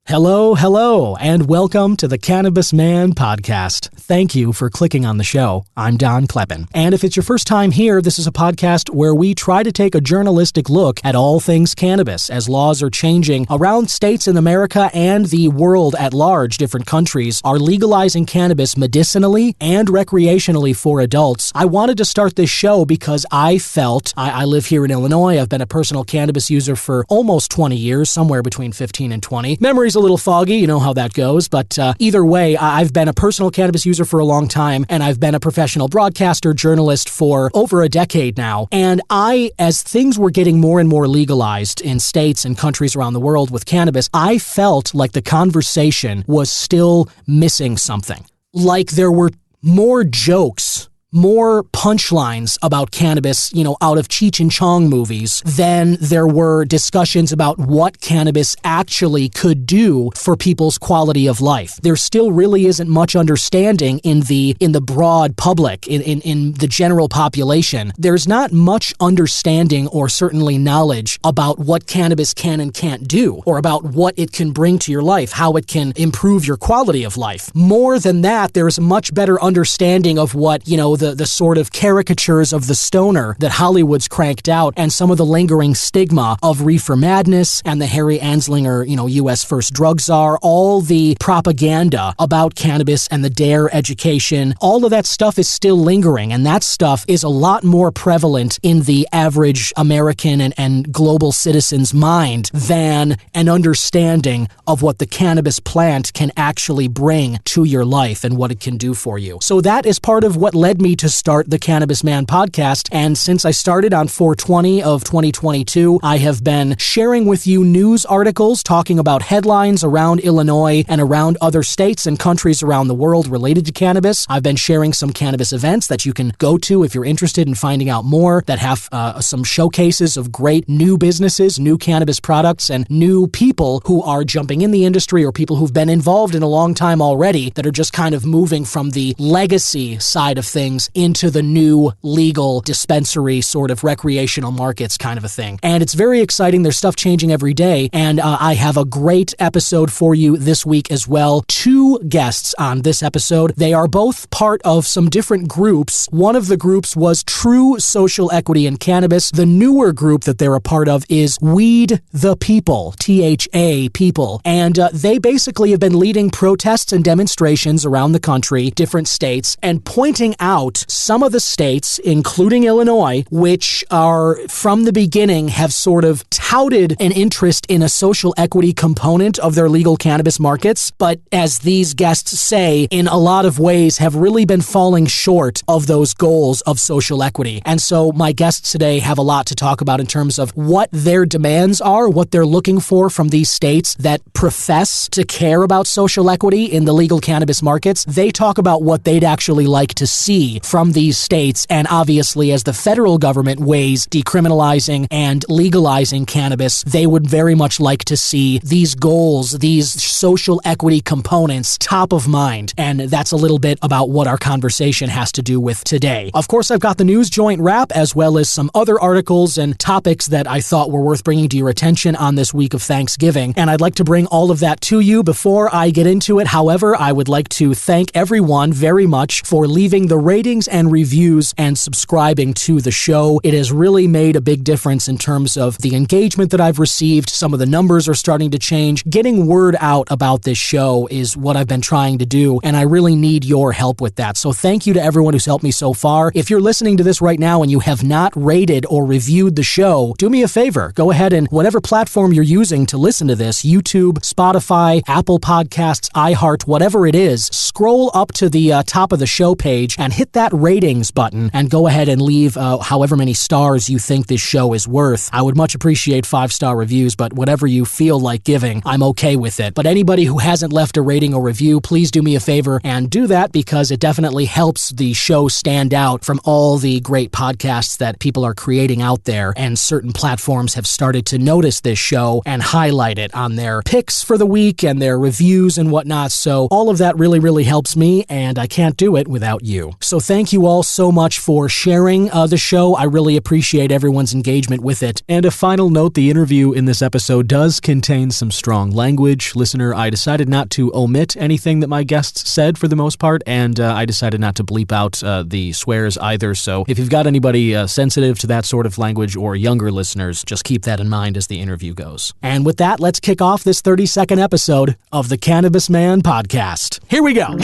Hello, and welcome to the Cannabis Man podcast. Thank you for clicking on the show. I'm Don Kleppen. And if it's your first time here, this is a podcast where we try to take a journalistic look at all things cannabis as laws are changing around states in America and the world at large. Different countries are legalizing cannabis medicinally and recreationally for adults. I wanted to start this show because I felt, I live here in Illinois, I've been a personal cannabis user for almost 20 years, somewhere between 15 and 20. Memory's a little foggy, you know how that goes, but either way, I've been a personal cannabis user for a long time, and I've been a professional broadcaster, journalist for over a decade now. And as things were getting more and more legalized in states and countries around the world with cannabis, I felt like the conversation was still missing something. Like there were more jokes, more punchlines about cannabis, out of Cheech and Chong movies than there were discussions about what cannabis actually could do for people's quality of life. There still really isn't much understanding in the broad public, in the general population. There's not much understanding or certainly knowledge about what cannabis can and can't do, or about what it can bring to your life, how it can improve your quality of life. More than that, there's a much better understanding of what, the sort of caricatures of the stoner that Hollywood's cranked out, and some of the lingering stigma of reefer madness and the Harry Anslinger, U.S. first drug czar, all the propaganda about cannabis and the DARE education, all of that stuff is still lingering, and that stuff is a lot more prevalent in the average American and global citizen's mind than an understanding of what the cannabis plant can actually bring to your life and what it can do for you. So that is part of what led me to start the Cannabis Man podcast, and since I started on 4/20 of 2022, I have been sharing with you news articles talking about headlines around Illinois and around other states and countries around the world related to cannabis. I've been sharing some cannabis events that you can go to if you're interested in finding out more, that have some showcases of great new businesses, new cannabis products, and new people who are jumping in the industry, or people who've been involved in a long time already that are just kind of moving from the legacy side of things into the new legal dispensary sort of recreational markets kind of a thing. And it's very exciting. There's stuff changing every day. And I have a great episode for you this week as well. Two guests on this episode. They are both part of some different groups. One of the groups was True Social Equity in Cannabis. The newer group that they're a part of is Weed the People, THA People. And they basically have been leading protests and demonstrations around the country, different states, and pointing out some of the states, including Illinois, which are from the beginning have sort of touted an interest in a social equity component of their legal cannabis markets, but as these guests say, in a lot of ways have really been falling short of those goals of social equity. And so my guests today have a lot to talk about in terms of what their demands are, what they're looking for from these states that profess to care about social equity in the legal cannabis markets. They talk about what they'd actually like to see from these states, and obviously as the federal government weighs decriminalizing and legalizing cannabis, they would very much like to see these goals, these social equity components top of mind, and that's a little bit about what our conversation has to do with today. Of course, I've got the news joint wrap as well as some other articles and topics that I thought were worth bringing to your attention on this week of Thanksgiving, and I'd like to bring all of that to you before I get into it. However, I would like to thank everyone very much for leaving the ratings and reviews and subscribing to the show. It has really made a big difference in terms of the engagement that I've received. Some of the numbers are starting to change. Getting word out about this show is what I've been trying to do, and I really need your help with that. So thank you to everyone who's helped me so far. If you're listening to this right now and you have not rated or reviewed the show, do me a favor. Go ahead and whatever platform you're using to listen to this, YouTube, Spotify, Apple Podcasts, iHeart, whatever it is, scroll up to the top of the show page and hit that ratings button and go ahead and leave however many stars you think this show is worth. I would much appreciate 5-star reviews, but whatever you feel like giving, I'm okay with it. But anybody who hasn't left a rating or review, please do me a favor and do that, because it definitely helps the show stand out from all the great podcasts that people are creating out there, and certain platforms have started to notice this show and highlight it on their picks for the week and their reviews and whatnot. So all of that really, really helps me, and I can't do it without you. So thank you all so much for sharing the show. I really appreciate everyone's engagement with it. And a final note, the interview in this episode does contain some strong language. Listener, I decided not to omit anything that my guests said for the most part, and I decided not to bleep out the swears either. So if you've got anybody sensitive to that sort of language or younger listeners, just keep that in mind as the interview goes. And with that, let's kick off this 30-second episode of the Cannabis Man Podcast. Here we go.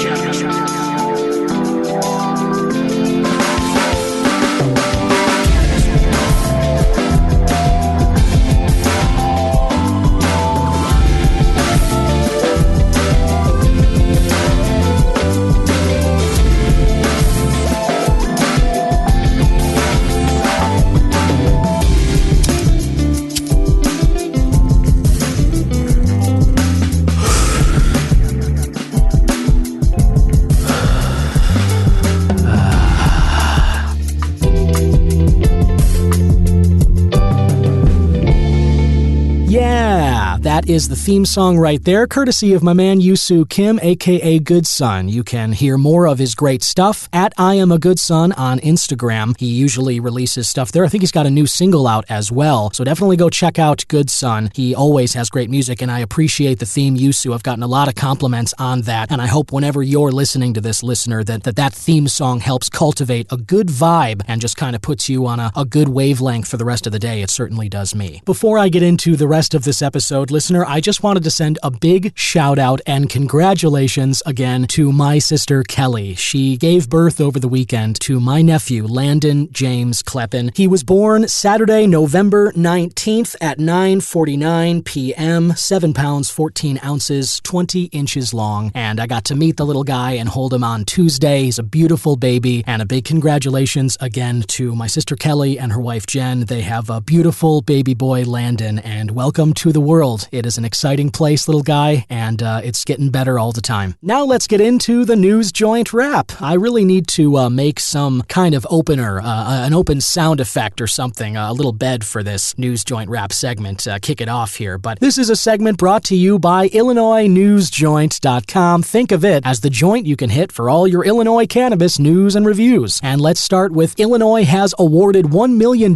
That is the theme song right there, courtesy of my man Yusu Kim, aka Good Son. You can hear more of his great stuff at I Am a Good Son on Instagram. He usually releases stuff there. I think he's got a new single out as well, so definitely go check out Good Son. He always has great music, and I appreciate the theme, Yusu. I've gotten a lot of compliments on that, and I hope whenever you're listening to this, listener, that theme song helps cultivate a good vibe and just kind of puts you on a good wavelength for the rest of the day. It certainly does me. Before I get into the rest of this episode, listener, I just wanted to send a big shout out and congratulations again to my sister Kelly. She gave birth over the weekend to my nephew, Landon James Kleppen. He was born Saturday, November 19th at 9:49 p.m., 7 pounds, 14 ounces, 20 inches long, and I got to meet the little guy and hold him on Tuesday. He's a beautiful baby, and a big congratulations again to my sister Kelly and her wife Jen. They have a beautiful baby boy, Landon, and welcome to the world. It is an exciting place, little guy, and it's getting better all the time. Now let's get into the news joint wrap. I really need to make some kind of opener, an open sound effect or something, a little bed for this news joint wrap segment, kick it off here. But this is a segment brought to you by IllinoisNewsJoint.com. Think of it as the joint you can hit for all your Illinois cannabis news and reviews. And let's start with Illinois has awarded $1 million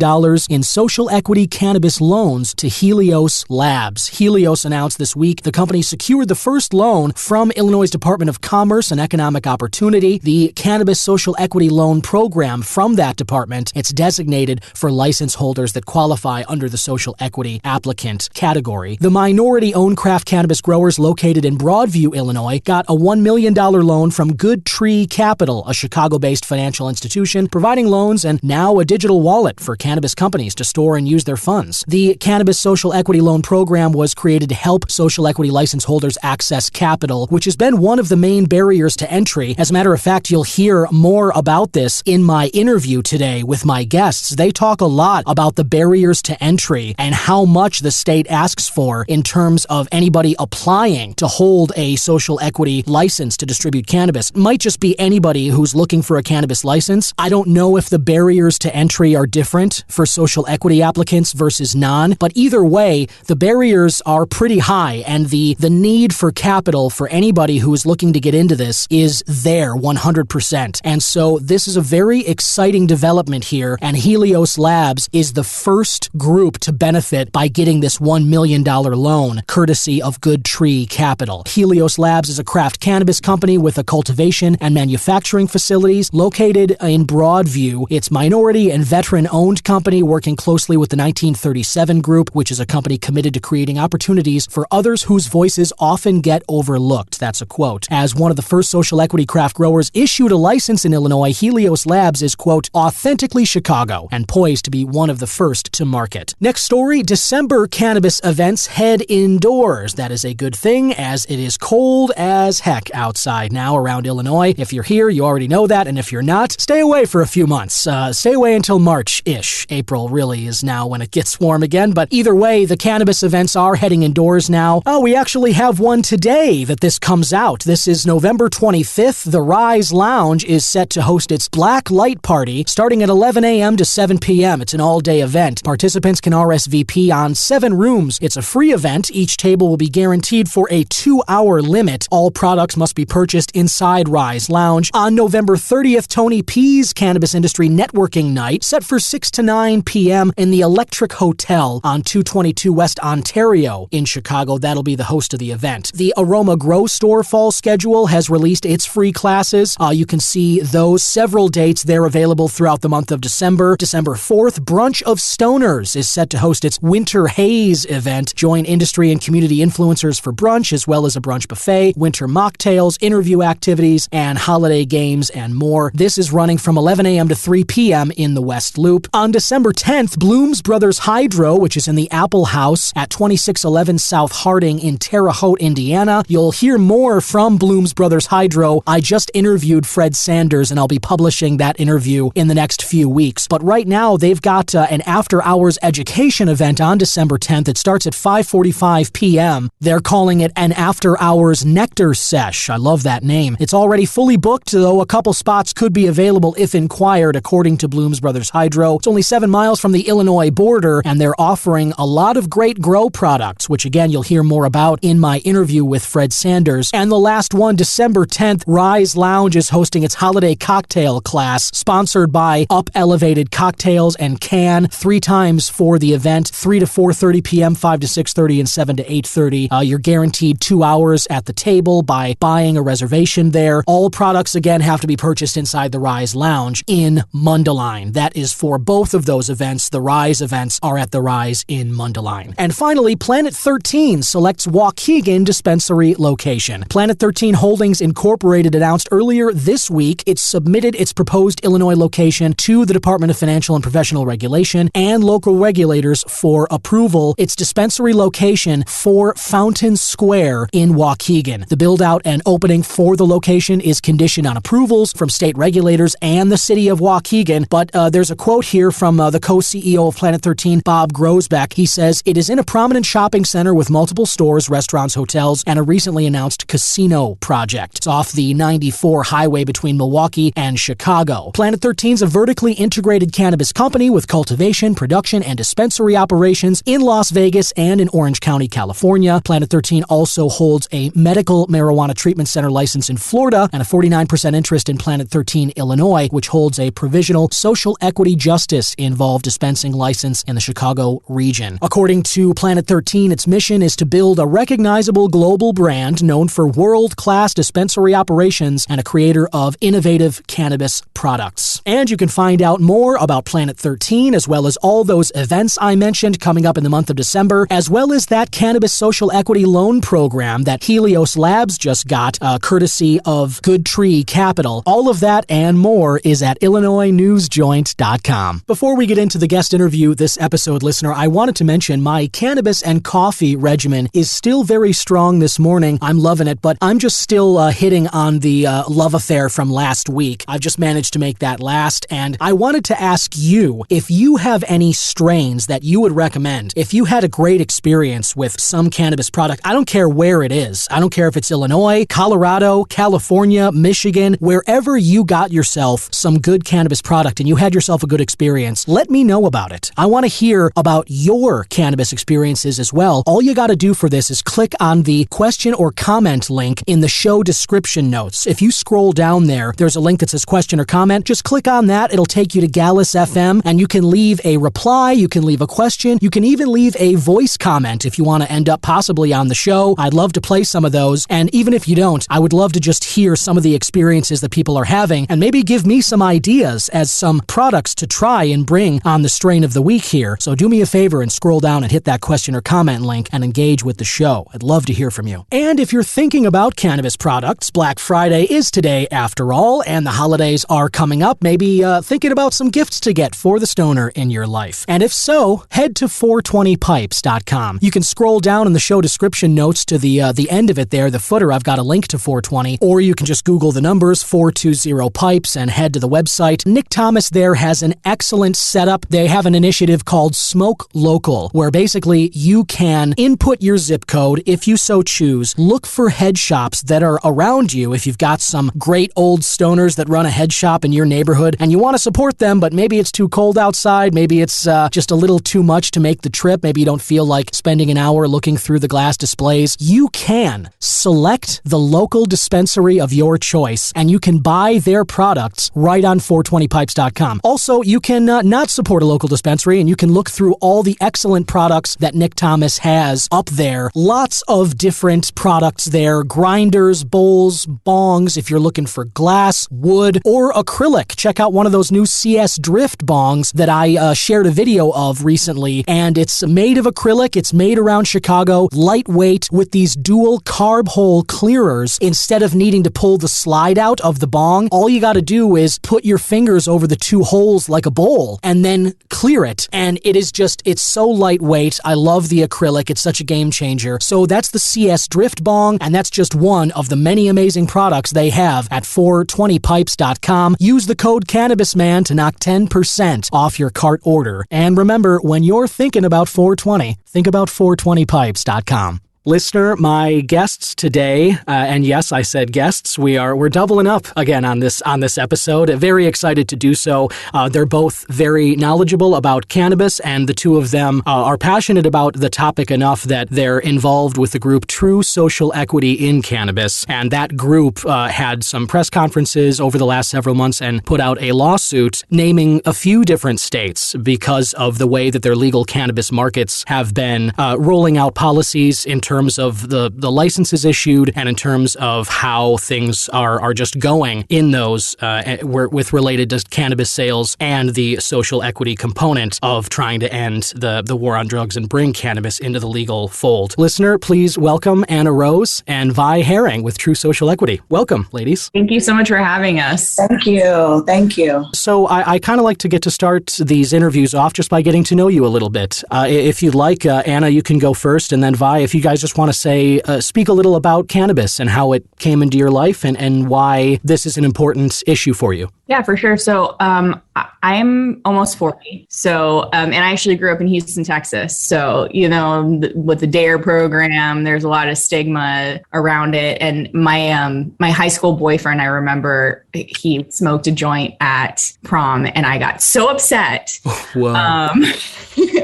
in social equity cannabis loans to Helios Labs. Helios announced this week the company secured the first loan from Illinois Department of Commerce and Economic Opportunity, the Cannabis Social Equity Loan Program from that department. It's designated for license holders that qualify under the social equity applicant category. The minority-owned craft cannabis growers located in Broadview, Illinois, got a $1 million loan from Good Tree Capital, a Chicago-based financial institution providing loans and now a digital wallet for cannabis companies to store and use their funds. The Cannabis Social Equity Loan Program was created to help social equity license holders access capital, which has been one of the main barriers to entry. As a matter of fact, you'll hear more about this in my interview today with my guests. They talk a lot about the barriers to entry and how much the state asks for in terms of anybody applying to hold a social equity license to distribute cannabis. It might just be anybody who's looking for a cannabis license. I don't know if the barriers to entry are different for social equity applicants versus non, but either way, the barriers are pretty high, and the need for capital for anybody who is looking to get into this is there 100%. And so this is a very exciting development here, and Helios Labs is the first group to benefit by getting this $1 million loan, courtesy of Good Tree Capital. Helios Labs is a craft cannabis company with a cultivation and manufacturing facilities located in Broadview. It's minority and veteran-owned company working closely with the 1937 Group, which is a company committed to creating opportunities for others whose voices often get overlooked. That's a quote. As one of the first social equity craft growers issued a license in Illinois, Helios Labs is, quote, authentically Chicago and poised to be one of the first to market. Next story, December cannabis events head indoors. That is a good thing, as it is cold as heck outside now around Illinois. If you're here, you already know that, and if you're not, stay away for a few months. Stay away until March-ish. April really is now when it gets warm again, but either way, the cannabis events are heading heading indoors now. Oh, we actually have one today that this comes out. This is November 25th. The Rise Lounge is set to host its Black Light Party starting at 11 a.m. to 7 p.m. It's an all-day event. Participants can RSVP on 7 rooms. It's a free event. Each table will be guaranteed for a 2-hour limit. All products must be purchased inside Rise Lounge. On November 30th, Tony P's Cannabis Industry Networking Night, set for 6 to 9 p.m. in the Electric Hotel on 222 West Ontario in Chicago. That'll be the host of the event. The Aroma Grow Store fall schedule has released its free classes. You can see those several dates. They're available throughout the month of December. December 4th, Brunch of Stoners is set to host its Winter Haze event. Join industry and community influencers for brunch, as well as a brunch buffet, winter mocktails, interview activities, and holiday games and more. This is running from 11 a.m. to 3 p.m. in the West Loop. On December 10th, Bloom's Brothers Hydro, which is in the Apple House at 2611 South Harding in Terre Haute, Indiana. You'll hear more from Bloom's Brothers Hydro. I just interviewed Fred Sanders, and I'll be publishing that interview in the next few weeks. But right now, they've got an after-hours education event on December 10th. It starts at 5:45 p.m. They're calling it an after-hours Nectar Sesh. I love that name. It's already fully booked, though a couple spots could be available if inquired, according to Bloom's Brothers Hydro. It's only 7 miles from the Illinois border, and they're offering a lot of great grow products, which again, you'll hear more about in my interview with Fred Sanders. And the last one, December 10th, Rise Lounge is hosting its holiday cocktail class, sponsored by Up Elevated Cocktails and Can, 3 times for the event, 3 to 4:30 p.m., 5 to 6:30, and 7 to 8:30. You're guaranteed 2 hours at the table by buying a reservation there. All products, again, have to be purchased inside the Rise Lounge in Mundelein. That is for both of those events. The Rise events are at the Rise in Mundelein. And finally, Planet 13 selects Waukegan dispensary location. Planet 13 Holdings Incorporated announced earlier this week it submitted its proposed Illinois location to the Department of Financial and Professional Regulation and local regulators for approval. Its dispensary location for Fountain Square in Waukegan. The build-out and opening for the location is conditioned on approvals from state regulators and the city of Waukegan, but there's a quote here from the co-CEO of Planet 13, Bob Grosbeck. He says, "It is in a prominent shopping center with multiple stores, restaurants, hotels, and a recently announced casino project. It's off the 94 highway between Milwaukee and Chicago. Planet 13 is a vertically integrated cannabis company with cultivation, production, and dispensary operations in Las Vegas and in Orange County, California. Planet 13 also holds a medical marijuana treatment center license in Florida and a 49% interest in Planet 13 Illinois, which holds a provisional social equity justice involved dispensing license in the Chicago region. According to Planet 13, its mission is to build a recognizable global brand known for world-class dispensary operations and a creator of innovative cannabis products." And you can find out more about Planet 13, as well as all those events I mentioned coming up in the month of December, as well as that cannabis social equity loan program that Helios Labs just got, courtesy of Good Tree Capital. All of that and more is at IllinoisNewsJoint.com. Before we get into the guest interview this episode, listener, I wanted to mention my cannabis and coffee regimen is still very strong this morning. I'm loving it, but I'm just still hitting on the love affair from last week. I've just managed to make that last, and I wanted to ask you if you have any strains that you would recommend. If you had a great experience with some cannabis product, I don't care where it is. I don't care if it's Illinois, Colorado, California, Michigan, wherever you got yourself some good cannabis product and you had yourself a good experience, let me know about it. I want to hear about your cannabis experiences as well. All you got to do for this is click on the question or comment link in the show description notes. If you scroll down there, there's a link that says question or comment. Just click on that. It'll take you to Gallus FM, and you can leave a reply, you can leave a question, you can even leave a voice comment if you want to end up possibly on the show. I'd love to play some of those, and even if you don't, I would love to just hear some of the experiences that people are having, and maybe give me some ideas as some products to try and bring on the strain of the week here. So do me a favor and scroll down and hit that question or comment link and engage with the show. I'd love to hear from you. And if you're thinking about cannabis products, Black Friday is today after all, and the holidays are coming up. Maybe thinking about some gifts to get for the stoner in your life. And if so, head to 420pipes.com. You can scroll down in the show description notes to the end of it there, the footer. I've got a link to 420, or you can just Google the numbers 420 pipes and head to the website. Nick Thomas there has an excellent setup. They have an initiative called Smoke Local, where basically you can input your zip code if you so choose. Look for head shops that are around you. If you've got some great old stoners that run a head shop in your neighborhood and you want to support them, but maybe it's too cold outside, maybe it's just a little too much to make the trip, maybe you don't feel like spending an hour looking through the glass displays, you can select the local dispensary of your choice and you can buy their products right on 420pipes.com. Also, you can not support a local dispensary and you can look through all the excellent products that Nick Thomas has up there. Lots of different products there, grinders, bowls, bongs, if you're looking for glass, wood, or acrylic. Check out one of those new CS Drift bongs that I shared a video of recently, and it's made of acrylic. It's made around Chicago, lightweight, with these dual carb hole clearers. Instead of needing to pull the slide out of the bong, all you got to do is put your fingers over the two holes like a bowl and then clear it. And it's so lightweight. I love the acrylic. It's such a game changer. So that's the CS Drift bong, and that's just one of the many amazing products they have at 420pipes.com. Use the code CannabisMan to knock 10% off your cart order. And remember, when you're thinking about 420, think about 420pipes.com. Listener, my guests today, and yes, I said guests, we're doubling up again on this episode. Very excited to do so. They're both very knowledgeable about cannabis, and the two of them are passionate about the topic enough that they're involved with the group True Social Equity in Cannabis. And that group had some press conferences over the last several months and put out a lawsuit naming a few different states because of the way that their legal cannabis markets have been rolling out policies in terms of the licenses issued and in terms of how things are just going in those with related to cannabis sales and the social equity component of trying to end the war on drugs and bring cannabis into the legal fold. Listener, please welcome Anna Rose and Vi Herring with True Social Equity. Welcome, ladies. Thank you so much for having us. Thank you. Thank you. So I kind of like to get to start these interviews off just by getting to know you a little bit. If you'd like, Anna, you can go first, and then Vi, if you guys just want to speak a little about cannabis and how it came into your life and why this is an important issue for you. Yeah, for sure. So I'm almost 40. So, and I actually grew up in Houston, Texas. So, with the DARE program, there's a lot of stigma around it. And my high school boyfriend, I remember he smoked a joint at prom and I got so upset. Wow.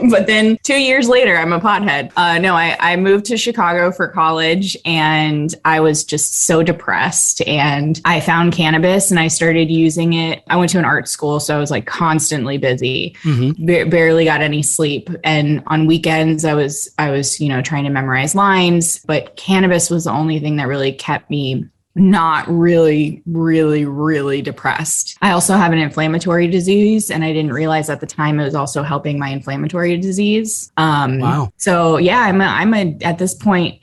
But then 2 years later, I'm a pothead. I moved to Chicago for college and I was just so depressed and I found cannabis and I started using it. I went to an art school, so I was like constantly busy, barely got any sleep. And on weekends, I was, trying to memorize lines, but cannabis was the only thing that really kept me not really, really, really depressed. I also have an inflammatory disease, and I didn't realize at the time it was also helping my inflammatory disease. Wow. So yeah, at this point,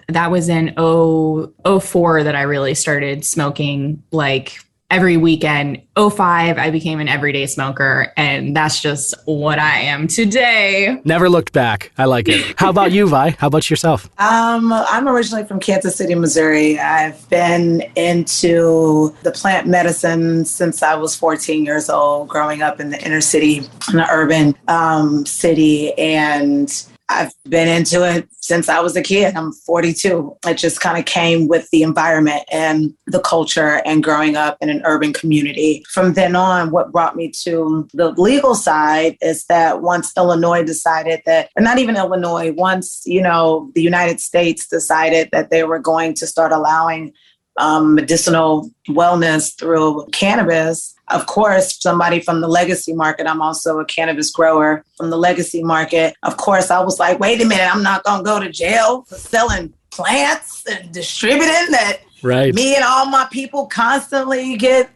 that was in 2004 that I really started smoking like every weekend. 2005, I became an everyday smoker, and that's just what I am today. Never looked back. I like it. How about you, Vi? How about yourself? I'm originally from Kansas City, Missouri. I've been into the plant medicine since I was 14 years old, growing up in the inner city, in an urban city, and I've been into it since I was a kid. I'm 42. It just kind of came with the environment and the culture and growing up in an urban community. From then on, what brought me to the legal side is that once Illinois decided that, or not even Illinois, once, the United States decided that they were going to start allowing medicinal wellness through cannabis. Of course, somebody from the legacy market, I'm also a cannabis grower from the legacy market. Of course, I was like, wait a minute, I'm not going to go to jail for selling plants and distributing that. Right. Me and all my people constantly get,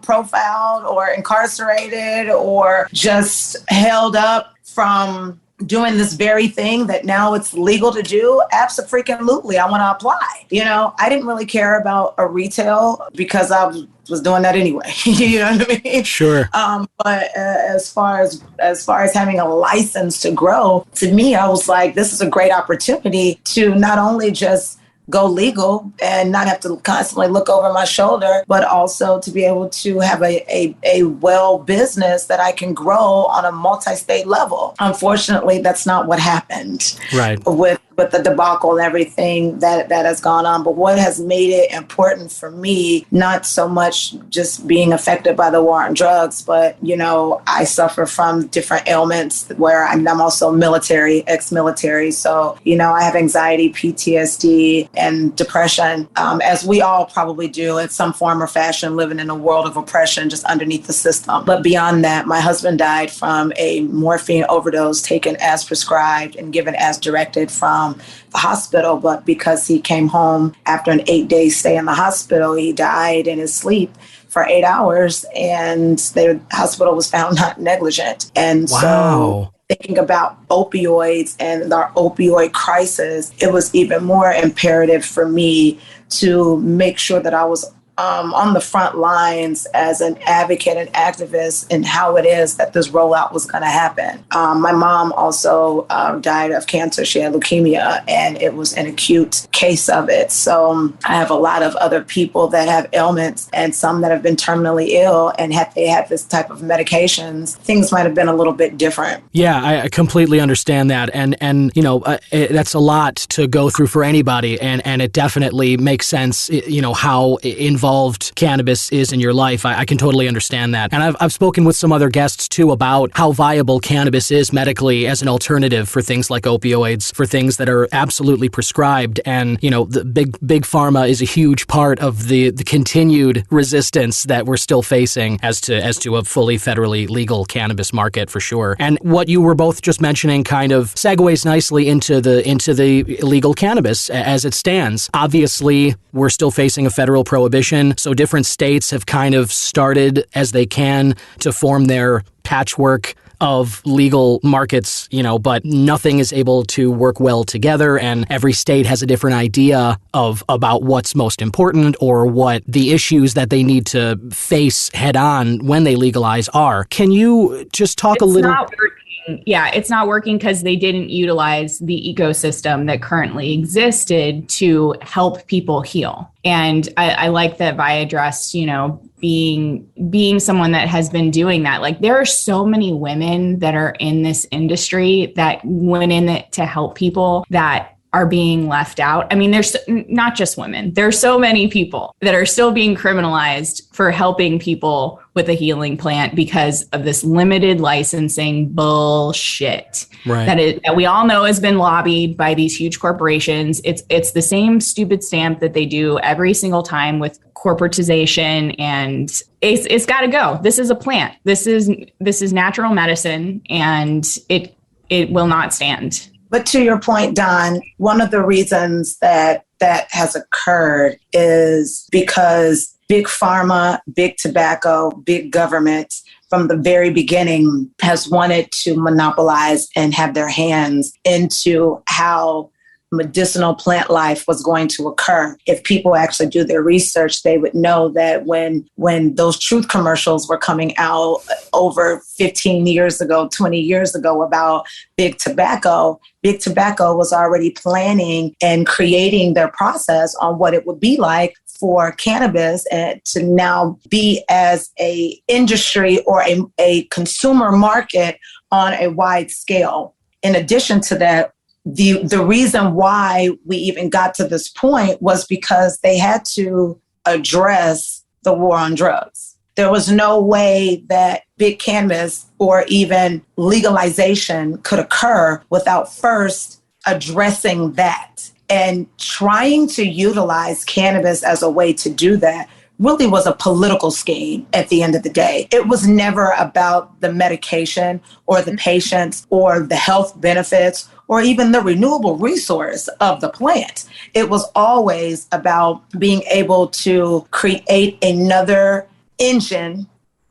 profiled or incarcerated or just held up from doing this very thing that now it's legal to do. Abso-freaking-lutely, I want to apply. I didn't really care about a retail because I was doing that anyway. You know what I mean? Sure. But as far as having a license to grow, to me, I was like, this is a great opportunity to not only just go legal and not have to constantly look over my shoulder, but also to be able to have a well business that I can grow on a multi-state level. Unfortunately, that's not what happened. Right. With the debacle and everything that has gone on. But what has made it important for me, not so much just being affected by the war on drugs, but, I suffer from different ailments where I'm also ex-military. So, I have anxiety, PTSD, and depression, as we all probably do in some form or fashion, living in a world of oppression just underneath the system. But beyond that, my husband died from a morphine overdose taken as prescribed and given as directed from the hospital. But because he came home after an 8-day stay in the hospital, he died in his sleep for 8 hours, and the hospital was found not negligent. And so thinking about opioids and our opioid crisis, it was even more imperative for me to make sure that I was on the front lines as an advocate and activist in how it is that this rollout was going to happen. My mom also died of cancer. She had leukemia, and it was an acute case of it. So I have a lot of other people that have ailments and some that have been terminally ill, and had they had this type of medications, things might have been a little bit different. Yeah, I completely understand that. And that's a lot to go through for anybody. And it definitely makes sense, how involved cannabis is in your life. I can totally understand that. And I've spoken with some other guests too about how viable cannabis is medically as an alternative for things like opioids, for things that are absolutely prescribed. And, the big pharma is a huge part of the continued resistance that we're still facing as to a fully federally legal cannabis market, for sure. And what you were both just mentioning kind of segues nicely into the illegal cannabis as it stands. Obviously, we're still facing a federal prohibition. So different states have kind of started as they can to form their patchwork of legal markets, but nothing is able to work well together, and every state has a different idea about what's most important or what the issues that they need to face head on when they legalize are. Can you just talk a little? Yeah, it's not working because they didn't utilize the ecosystem that currently existed to help people heal. And I like that Vi addressed, being someone that has been doing that. Like, there are so many women that are in this industry that went in it to help people that are being left out. I mean, there's not just women. There's so many people that are still being criminalized for helping people with a healing plant because of this limited licensing bullshit that we all know has been lobbied by these huge corporations. It's the same stupid stamp that they do every single time with corporatization, and it's got to go. This is a plant. This is natural medicine, and it will not stand. But to your point, Don, one of the reasons that has occurred is because big pharma, big tobacco, big government from the very beginning has wanted to monopolize and have their hands into how medicinal plant life was going to occur. If people actually do their research, they would know that when those truth commercials were coming out over 15 years ago, 20 years ago about big tobacco was already planning and creating their process on what it would be like for cannabis and to now be as a industry or a consumer market on a wide scale. In addition to that, the reason why we even got to this point was because they had to address the war on drugs. There was no way that big cannabis or even legalization could occur without first addressing that. And trying to utilize cannabis as a way to do that really was a political scheme at the end of the day. It was never about the medication or the patients or the health benefits or even the renewable resource of the plant. It was always about being able to create another engine,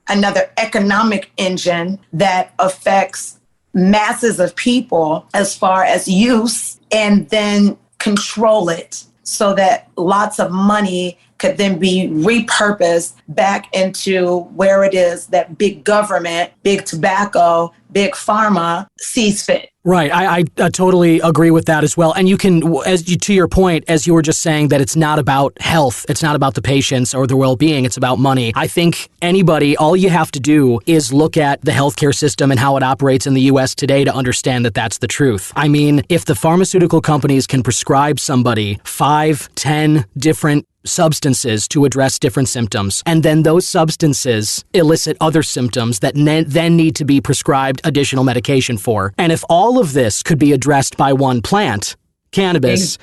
another economic engine that affects masses of people as far as use, and then control it so that lots of money could then be repurposed back into where it is that big government, big tobacco, big pharma sees fit. Right. I totally agree with that as well. And you can, to your point, as you were just saying, that it's not about health. It's not about the patients or their well-being. It's about money. I think all you have to do is look at the healthcare system and how it operates in the U.S. today to understand that that's the truth. I mean, if the pharmaceutical companies can prescribe somebody 5, 10 different substances to address different symptoms, and then those substances elicit other symptoms that then need to be prescribed additional medication for. And if all of this could be addressed by one plant, cannabis,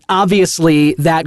obviously that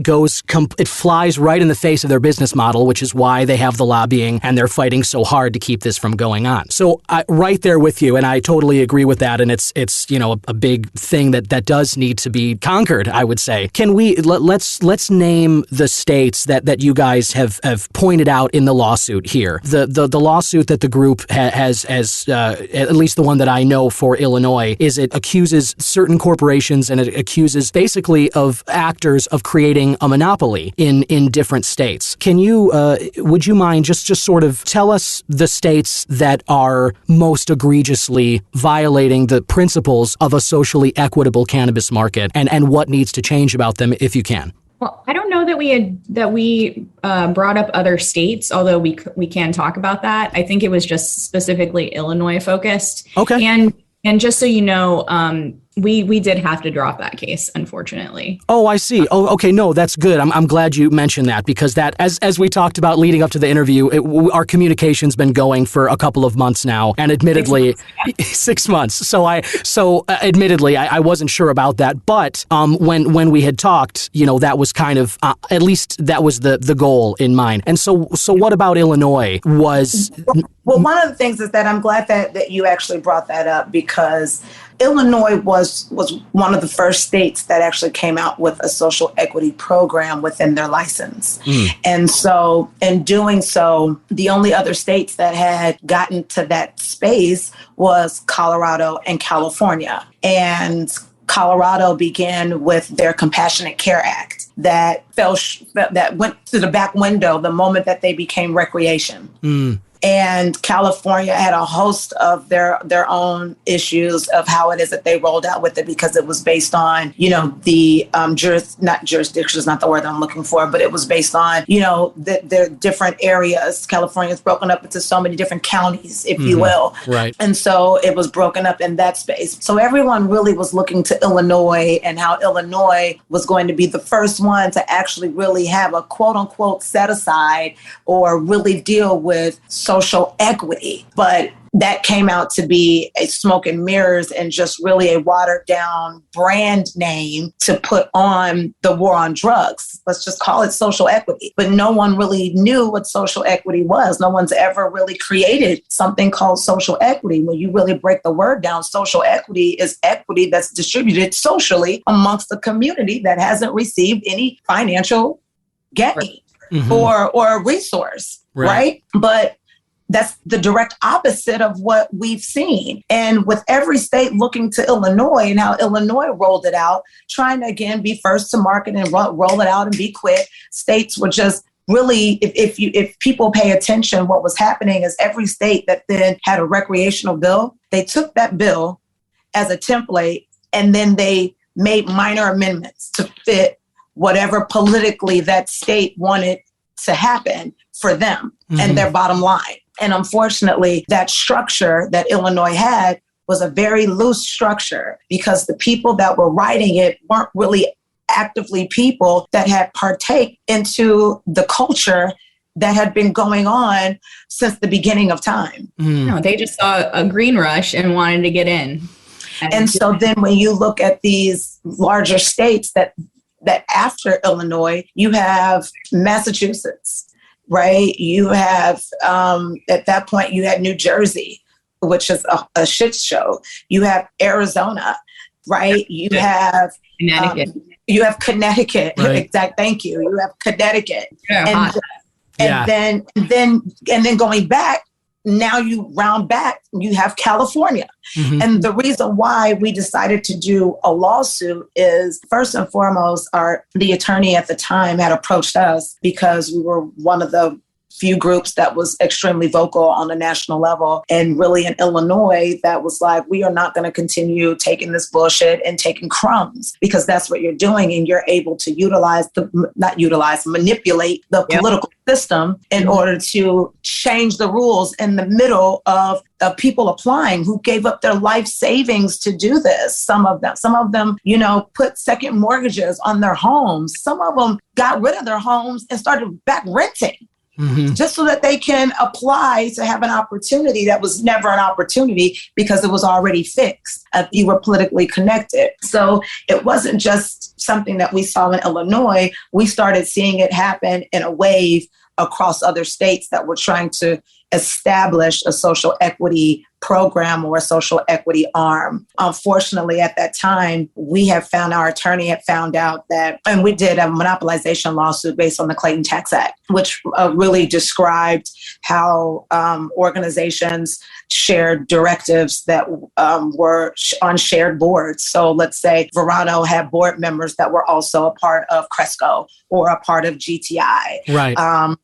it flies right in the face of their business model, which is why they have the lobbying and they're fighting so hard to keep this from going on. So right there with you, and I totally agree with that. And it's a big thing that does need to be conquered, I would say. Can we let's name the states that you guys have pointed out in the lawsuit here. The lawsuit that the group has at least the one that I know for Illinois, is it accuses certain corporations and it accuses basically of actors of creating a monopoly in different states. Can you, would you mind just sort of tell us the states that are most egregiously violating the principles of a socially equitable cannabis market and what needs to change about them, if you can? Well, I don't know that we brought up other states, although we can talk about that. I think it was just specifically Illinois focused. Okay. And just so you know, we did have to drop that case, unfortunately. Oh, I see. Oh, okay. No, that's good. I'm glad you mentioned that, because that, as we talked about leading up to the interview, our communication's been going for a couple of months now, and admittedly, 6 months. So admittedly, I wasn't sure about that. But when we had talked, that was kind of at least that was the goal in mind. And so what about Illinois? Well, one of the things is that I'm glad that you actually brought that up, because Illinois was one of the first states that actually came out with a social equity program within their license. And so in doing so, the only other states that had gotten to that space was Colorado and California. And Colorado began with their Compassionate Care Act that that went to the back window the moment that they became recreation. And California had a host of their own issues of how it is that they rolled out with it, because it was based on, the not jurisdiction is not the word I'm looking for, but it was based on, the different areas. California is broken up into so many different counties, if you will. Right. And so it was broken up in that space. So everyone really was looking to Illinois and how Illinois was going to be the first one to actually really have a quote unquote set aside or really deal with social equity. But that came out to be a smoke and mirrors and just really a watered down brand name to put on the war on drugs. Let's just call it social equity. But no one really knew what social equity was. No one's ever really created something called social equity. When you really break the word down, social equity is equity that's distributed socially amongst the community that hasn't received any financial gain or resource, right? But that's the direct opposite of what we've seen. And with every state looking to Illinois and how Illinois rolled it out, trying to, again, be first to market and roll it out and be quick, states were just really, if people pay attention, what was happening is every state that then had a recreational bill, they took that bill as a template and then they made minor amendments to fit whatever politically that state wanted to happen for them and their bottom line. And unfortunately, that structure that Illinois had was a very loose structure, because the people that were writing it weren't really actively people that had partake into the culture that had been going on since the beginning of time. No, they just saw a green rush and wanted to get in. And so then when you look at these larger states that after Illinois, you have Massachusetts, right? You have, at that point, you had New Jersey, which is a shit show. You have Arizona, right? You have Connecticut. You have Connecticut. Right. Exact. Thank you. You have Connecticut. Yeah, and then going back, now you round back, you have California. Mm-hmm. And the reason why we decided to do a lawsuit is, first and foremost, the attorney at the time had approached us because we were one of the few groups that was extremely vocal on a national level. And really in Illinois, that was like, we are not going to continue taking this bullshit and taking crumbs, because that's what you're doing. And you're able to manipulate the political system in order to change the rules in the middle of people applying who gave up their life savings to do this. Some of them, put second mortgages on their homes. Some of them got rid of their homes and started back renting. Mm-hmm. Just so that they can apply to have an opportunity that was never an opportunity because it was already fixed if you were politically connected. So it wasn't just something that we saw in Illinois. We started seeing it happen in a wave across other states that were trying to establish a social equity program or a social equity arm. Unfortunately, at that time, our attorney had found out that, and we did a monopolization lawsuit based on the Clayton Tax Act, which really described how organizations shared directives that were on shared boards. So let's say Verano had board members that were also a part of Cresco or a part of GTI. Right.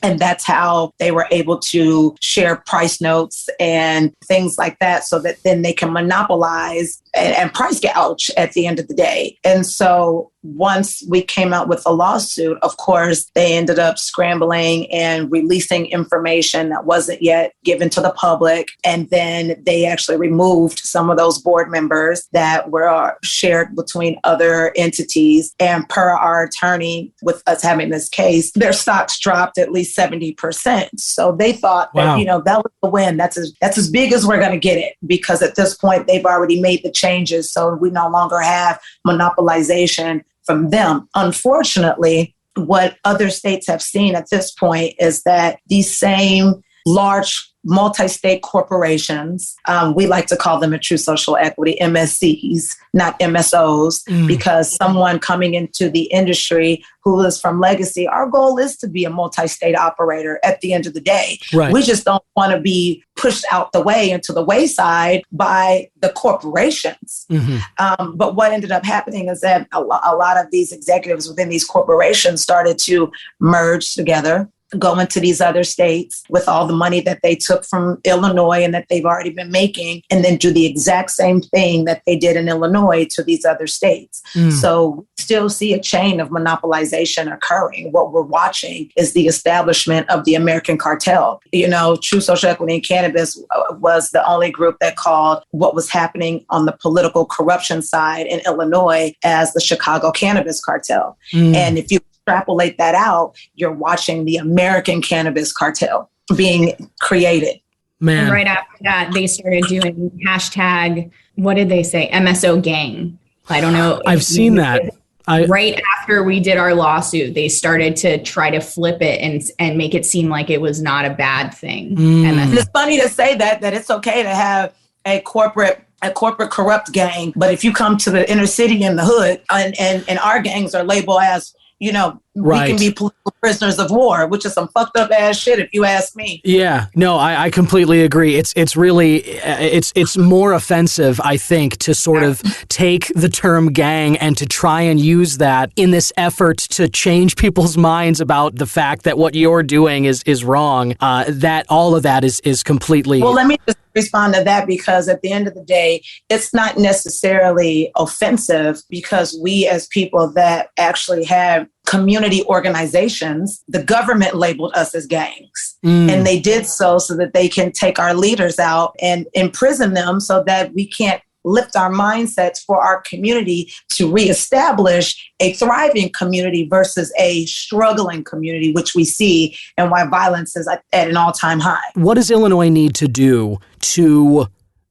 And that's how they were able to share price notes and things like that, so that then they can monopolize and price gouge at the end of the day. And so once we came out with a lawsuit, of course, they ended up scrambling and releasing information that wasn't yet given to the public. And then they actually removed some of those board members that were shared between other entities. And per our attorney, with us having this case, their stocks dropped at least 70%. So they thought that, that was the win. That's as big as we're going to get it, because at this point, they've already made the changes. So we no longer have monopolization from them. Unfortunately, what other states have seen at this point is that these same large multi-state corporations, we like to call them a true social equity, MSCs, not MSOs, because someone coming into the industry who is from legacy, our goal is to be a multi-state operator at the end of the day. Right. We just don't want to be pushed out the way into the wayside by the corporations. Mm-hmm. But what ended up happening is that a lot of these executives within these corporations started to merge together, go into these other states with all the money that they took from Illinois and that they've already been making, and then do the exact same thing that they did in Illinois to these other states. So we still see a chain of monopolization occurring. What we're watching is the establishment of the American cartel. True Social Equity in Cannabis was the only group that called what was happening on the political corruption side in Illinois as the Chicago Cannabis Cartel. And if you extrapolate that out, you're watching the American cannabis cartel being created. Man. And right after that, they started doing hashtag, what did they say? MSO gang. I don't know. I've seen that. Right after we did our lawsuit, they started to try to flip it and make it seem like it was not a bad thing. And it's funny to say that it's okay to have a corporate corrupt gang, but if you come to the inner city and the hood, and our gangs are labeled as, we can be political prisoners of war, which is some fucked up ass shit, if you ask me. Yeah, no, I completely agree. It's really, it's more offensive, I think, to sort of take the term gang and to try and use that in this effort to change people's minds about the fact that what you're doing is wrong. That all of that is completely. Well, let me just respond to that, because at the end of the day, it's not necessarily offensive, because we as people that actually have community organizations, the government labeled us as gangs. And they did so that they can take our leaders out and imprison them, so that we can't lift our mindsets for our community to reestablish a thriving community versus a struggling community, which we see, and why violence is at an all-time high. What does Illinois need to do to,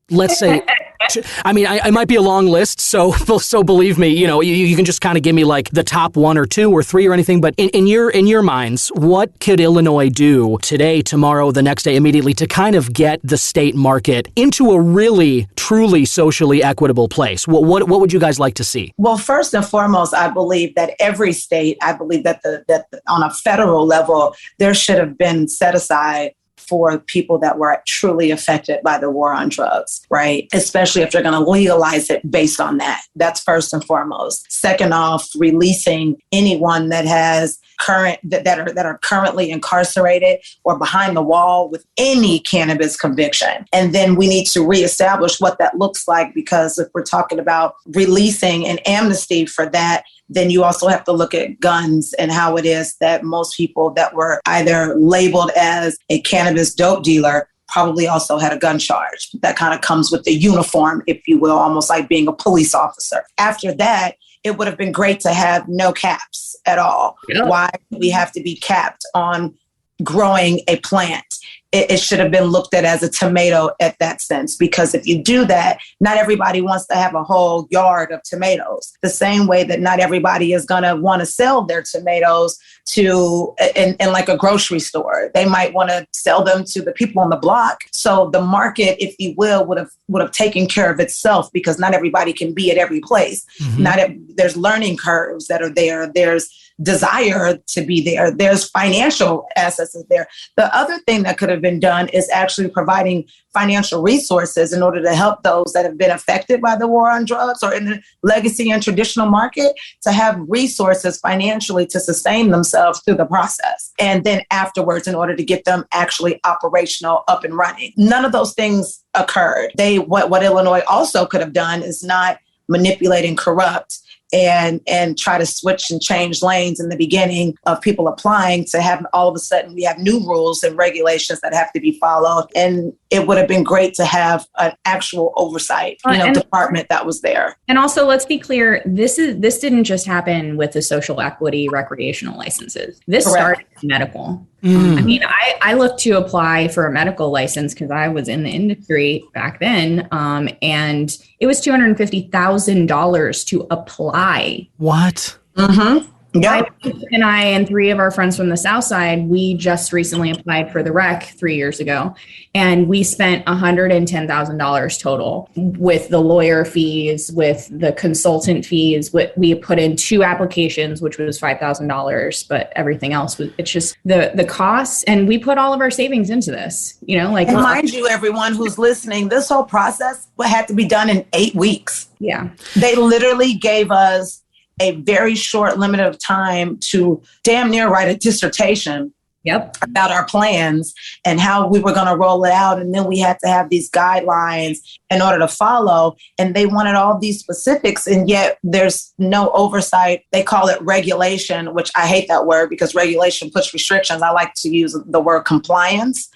let's say, I mean, I might be a long list, so believe me, you can just kind of give me like the top one or two or three or anything. But in your minds, what could Illinois do today, tomorrow, the next day, immediately to kind of get the state market into a really, truly socially equitable place? What would you guys like to see? Well, first and foremost, I believe that every state, that on a federal level, there should have been set aside for people that were truly affected by the war on drugs, right? Especially if they're going to legalize it based on that. That's first and foremost. Second off, releasing anyone that has that are currently incarcerated or behind the wall with any cannabis conviction. And then we need to reestablish what that looks like, because if we're talking about releasing an amnesty for that, then you also have to look at guns and how it is that most people that were either labeled as a cannabis dope dealer probably also had a gun charge. That kind of comes with the uniform, if you will, almost like being a police officer. After that, it would have been great to have no caps at all. Yeah. Why do we have to be capped on growing a plant? It should have been looked at as a tomato at that sense, because if you do that, not everybody wants to have a whole yard of tomatoes. The same way that not everybody is going to want to sell their tomatoes to in like a grocery store. They might want to sell them to the people on the block. So the market, if you will, would have taken care of itself, because not everybody can be at every place. Mm-hmm. There's learning curves that are there. There's desire to be there. There's financial assets there. The other thing that could have been done is actually providing financial resources in order to help those that have been affected by the war on drugs or in the legacy and traditional market, to have resources financially to sustain themselves through the process. And then afterwards, in order to get them actually operational, up and running. None of those things occurred. What Illinois also could have done is not manipulate and corrupt and try to switch and change lanes in the beginning of people applying, to have all of a sudden we have new rules and regulations that have to be followed. And it would have been great to have an actual oversight, department that was there. And also, let's be clear, this didn't just happen with the social equity recreational licenses. This started in medical. I mean, I looked to apply for a medical license because I was in the industry back then, and it was $250,000 to apply. What? Mm-hmm. Yeah. And I and three of our friends from the South Side, we just recently applied for the rec 3 years ago, and we spent $110,000 total with the lawyer fees, with the consultant fees. We put in 2 applications, which was $5,000, but everything else was, it's just the costs. And we put all of our savings into this, and mind you, everyone who's listening, this whole process had to be done in 8 weeks. Yeah. They literally gave us a very short limit of time to damn near write a dissertation about our plans and how we were going to roll it out. And then we had to have these guidelines in order to follow. And they wanted all these specifics, and yet there's no oversight. They call it regulation, which I hate that word because regulation puts restrictions. I like to use the word compliance.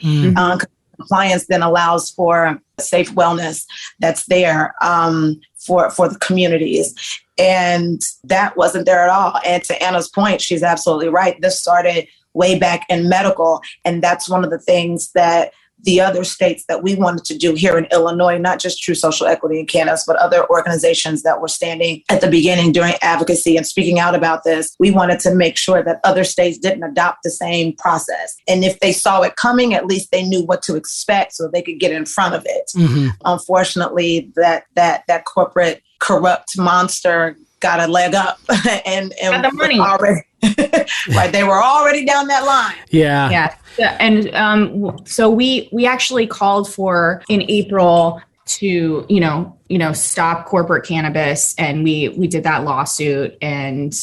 Compliance then allows for safe wellness that's there for the communities. And that wasn't there at all. And to Anna's point, she's absolutely right. This started way back in medical. And that's one of the things that the other states that we wanted to do here in Illinois, not just True Social Equity in Cannabis, but other organizations that were standing at the beginning during advocacy and speaking out about this. We wanted to make sure that other states didn't adopt the same process. And if they saw it coming, at least they knew what to expect so they could get in front of it. Mm-hmm. Unfortunately, that corporate corrupt monster got a leg up and got the money already. Right, they were already down that line. Yeah. And so we actually called for in April to stop corporate cannabis, and we did that lawsuit. And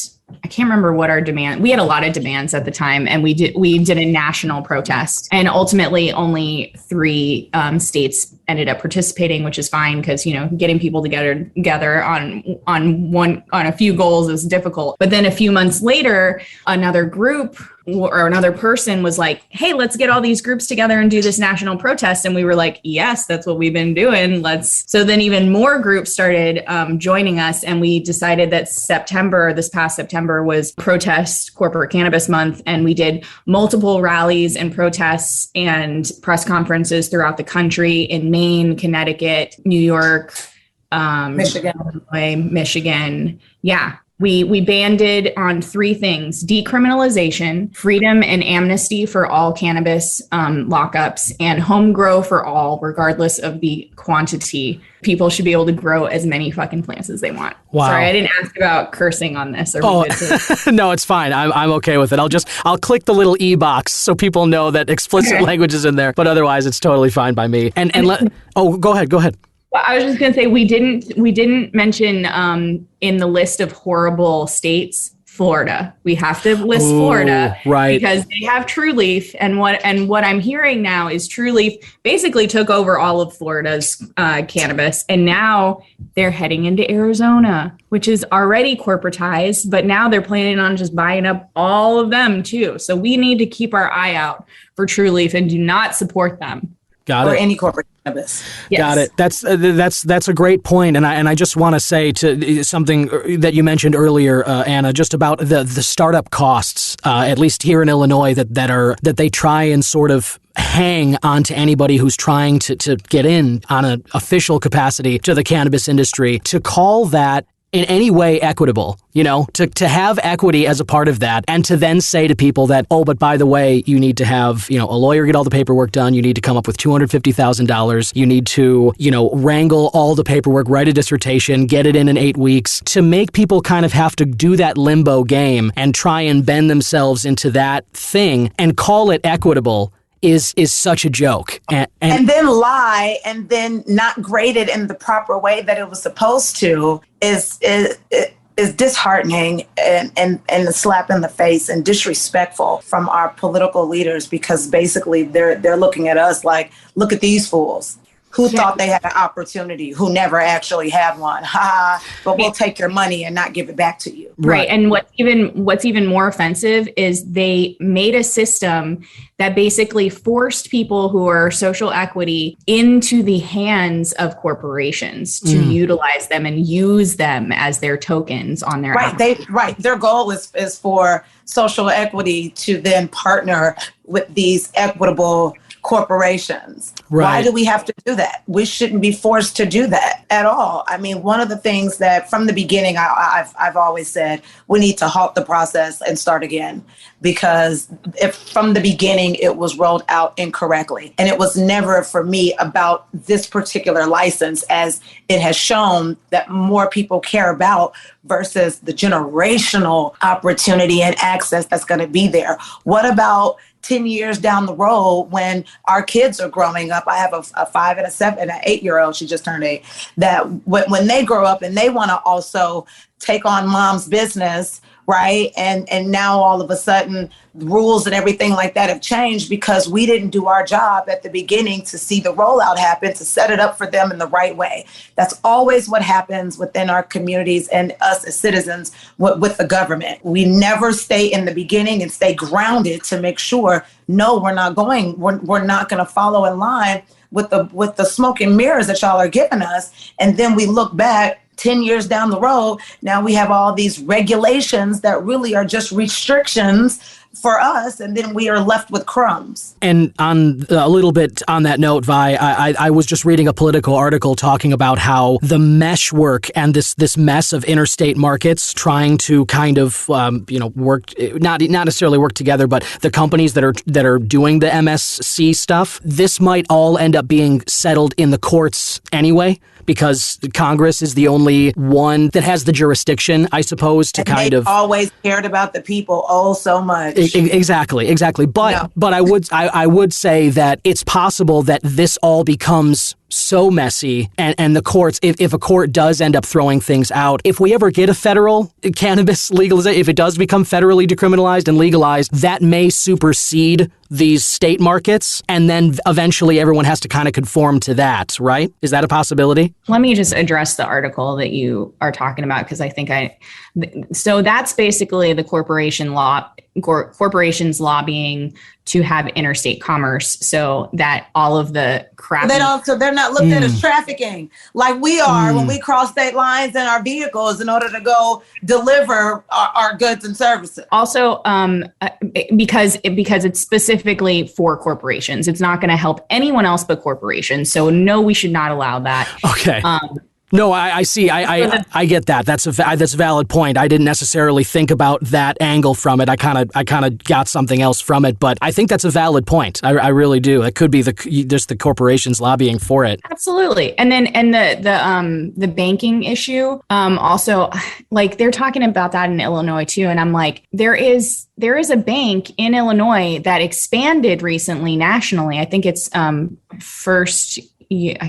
I can't remember what our demand. We had a lot of demands at the time, and we did a national protest. And ultimately, only 3 states ended up participating, which is fine because getting people together on a few goals is difficult. But then a few months later, another group or another person was like, "Hey, let's get all these groups together and do this national protest." And we were like, "Yes, that's what we've been doing. Let's." So then even more groups started joining us, and we decided that this past September was Protest Corporate Cannabis Month, and we did multiple rallies and protests and press conferences throughout the country in Maine, Connecticut, New York, Michigan. Illinois, Michigan. Yeah. We banded on three things: decriminalization, freedom and amnesty for all cannabis lockups, and home grow for all, regardless of the quantity. People should be able to grow as many fucking plants as they want. Wow. Sorry, I didn't ask about cursing on this. No, it's fine. I'm okay with it. I'll click the little E box so people know that explicit language is in there, but otherwise it's totally fine by me. Go ahead. Well, I was just going to say we didn't mention in the list of horrible states, Florida. We have to list Florida, right? Because they have True Leaf, and what I'm hearing now is True Leaf basically took over all of Florida's cannabis, and now they're heading into Arizona, which is already corporatized, but now they're planning on just buying up all of them too. So we need to keep our eye out for True Leaf and do not support them. Got it. Or any corporate cannabis. Yes. Got it. That's a great point, and I just want to say to something that you mentioned earlier, Anna, just about the startup costs, at least here in Illinois, that they try and sort of hang on to anybody who's trying to get in on an official capacity to the cannabis industry. To call that in any way equitable, to have equity as a part of that, and to then say to people that, oh, but by the way, you need to have, a lawyer get all the paperwork done. You need to come up with $250,000. You need to, wrangle all the paperwork, write a dissertation, get it in 8 weeks. To make people kind of have to do that limbo game and try and bend themselves into that thing and call it equitable is such a joke. And then lie and then not grade it in the proper way that it was supposed to is disheartening and a slap in the face and disrespectful from our political leaders, because basically they're looking at us like, look at these fools who thought they had an opportunity, who never actually had one. But we'll take your money and not give it back to you. Right. And what's even more offensive is they made a system that basically forced people who are social equity into the hands of corporations to utilize them and use them as their tokens on their app. Their goal is for social equity to then partner with these equitable corporations. Right. Why do we have to do that? We shouldn't be forced to do that at all. I mean, one of the things that from the beginning, I've always said, we need to halt the process and start again, because if from the beginning it was rolled out incorrectly, and it was never for me about this particular license, as it has shown that more people care about versus the generational opportunity and access that's going to be there. What about 10 years down the road when our kids are growing up? I have a 5 and a 7 and an 8-year-old. She just turned 8. That when they grow up and they want to also take on mom's business, right? And now all of a sudden rules and everything like that have changed because we didn't do our job at the beginning to see the rollout happen, to set it up for them in the right way. That's always what happens within our communities and us as citizens with the government. We never stay in the beginning and stay grounded to make sure, no, we're not going to follow in line with the smoke and mirrors that y'all are giving us. And then we look back 10 years down the road, now we have all these regulations that really are just restrictions for us, and then we are left with crumbs. And on a little bit on that note, Vi, I was just reading a Politico article talking about how the mesh work and this mess of interstate markets trying to kind of work, not necessarily work together, but the companies that are doing the MSC stuff, this might all end up being settled in the courts anyway, because Congress is the only one that has the jurisdiction, I suppose, to kind of always cared about the people so much. Exactly. But I would say that it's possible that this all becomes so messy, and the courts, if a court does end up throwing things out, if we ever get a federal cannabis legalization, if it does become federally decriminalized and legalized, that may supersede these state markets, and then eventually everyone has to kind of conform to that, right? Is that a possibility? Let me just address the article that you are talking about, because I think so that's basically the corporations lobbying to have interstate commerce, so that all of the crap. They're not looked at as trafficking like we are when we cross state lines in our vehicles in order to go deliver our goods and services. Also, because it's specifically for corporations, it's not going to help anyone else but corporations. So no, we should not allow that. Okay. No, I see. I get that. That's a valid point. I didn't necessarily think about that angle from it. I kind of got something else from it, but I think that's a valid point. I really do. It could be just the corporations lobbying for it. Absolutely. And then the banking issue, also, like, they're talking about that in Illinois too, and I'm like, there is a bank in Illinois that expanded recently nationally. I think it's I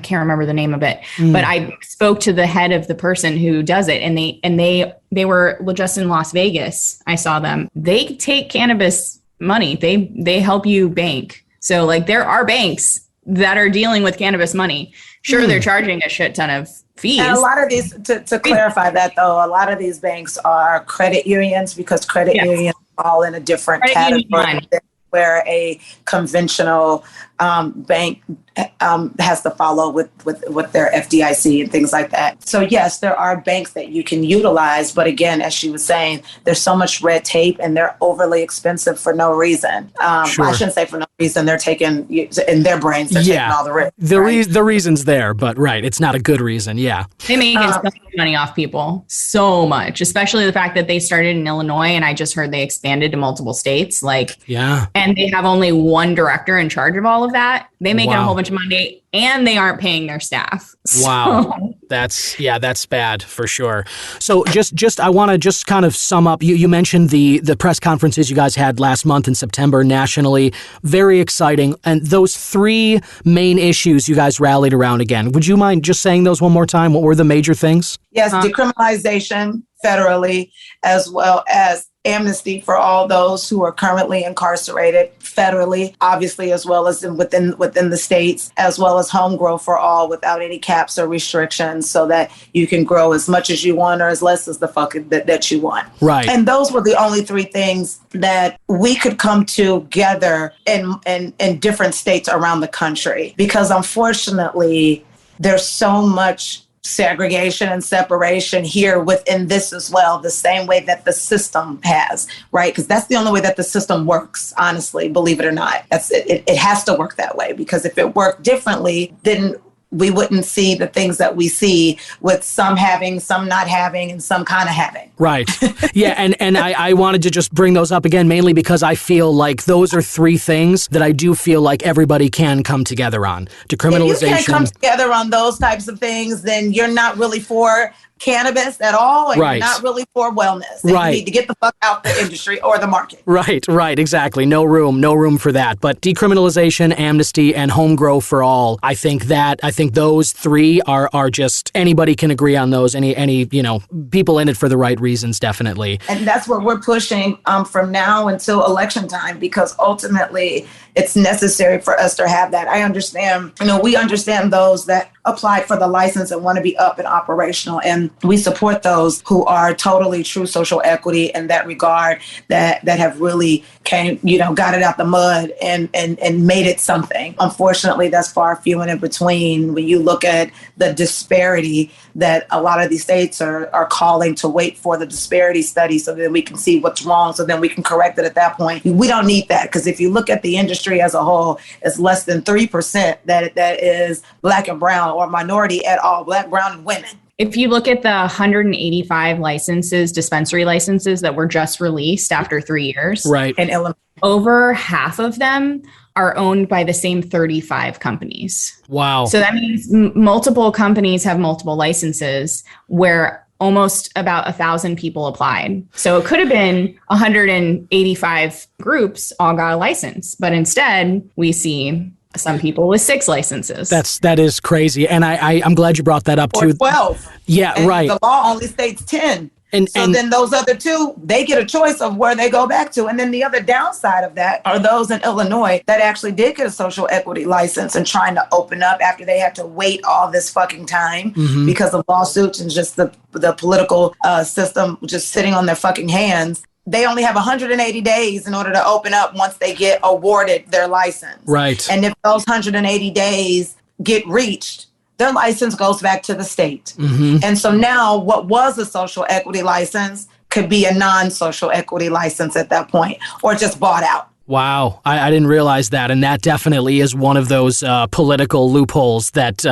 can't remember the name of it, but I spoke to the head of the person who does it, and they were just in Las Vegas. I saw them. They take cannabis money. They help you bank. So, like, there are banks that are dealing with cannabis money. Sure, they're charging a shit ton of fees. And a lot of these, to clarify that though, a lot of these banks are credit unions, because credit unions fall in a different category where a conventional bank has to follow with their FDIC and things like that. So yes, there are banks that you can utilize, but again, as she was saying, there's so much red tape and they're overly expensive for no reason. Sure. I shouldn't say for no reason. They're taking, in their brains, they're taking all the risk. The reason's there, but right, it's not a good reason. Yeah, they make so much money off people, so much, especially the fact that they started in Illinois, and I just heard they expanded to multiple states. And they have only one director in charge of all of that. They make a whole bunch of money, and they aren't paying their staff. Wow. That's bad for sure. So I want to just kind of sum up. You mentioned the press conferences you guys had last month in September nationally. Very exciting. And those three main issues you guys rallied around again. Would you mind just saying those one more time? What were the major things? Yes, decriminalization federally, as well as amnesty for all those who are currently incarcerated federally, obviously, as well as within the states, as well as home grow for all without any caps or restrictions, so that you can grow as much as you want or as less as the fuck that you want. Right. And those were the only three things that we could come together in different states around the country, because unfortunately, there's so much segregation and separation here within this as well, the same way that the system has, right? Because that's the only way that the system works, honestly, believe it or not. It has to work that way, because if it worked differently, then we wouldn't see the things that we see, with some having, some not having, and some kind of having. Right. Yeah. And I wanted to just bring those up again, mainly because I feel like those are three things that I do feel like everybody can come together on. Decriminalization. If you can't come together on those types of things, then you're not really for cannabis at all, and you're not really for wellness. And you need to get the fuck out the industry or the market. Right, exactly. No room for that. But decriminalization, amnesty, and home grow for all, I think those three are just, anybody can agree on those. Any people in it for the right reasons, definitely. And that's what we're pushing from now until election time, because ultimately it's necessary for us to have that. I understand, we understand those that applied for the license and want to be up and operational. And we support those who are totally true social equity in that regard, that have really got it out the mud and made it something. Unfortunately, that's far few and in between. When you look at the disparity that a lot of these states are calling to wait for the disparity study so that we can see what's wrong, so then we can correct it at that point. We don't need that, because if you look at the industry as a whole, it's less than 3% that is Black and brown or minority at all, Black, brown, and women. If you look at the 185 dispensary licenses that were just released after 3 years, right, in Illinois, over half of them are owned by the same 35 companies. Wow. So that means multiple companies have multiple licenses, where almost about 1,000 people applied. So it could have been 185 groups all got a license, but instead we see some people with 6 licenses. That is crazy. And I'm glad you brought that up too. Or 12. Yeah, and right. The law only states 10. And then those other 2, they get a choice of where they go back to. And then the other downside of that are those in Illinois that actually did get a social equity license and trying to open up after they had to wait all this fucking time because of lawsuits and just the political system just sitting on their fucking hands. They only have 180 days in order to open up once they get awarded their license. Right. And if those 180 days get reached, their license goes back to the state. And so now what was a social equity license could be a non-social equity license at that point, or just bought out. Wow, I didn't realize that, and that definitely is one of those political loopholes that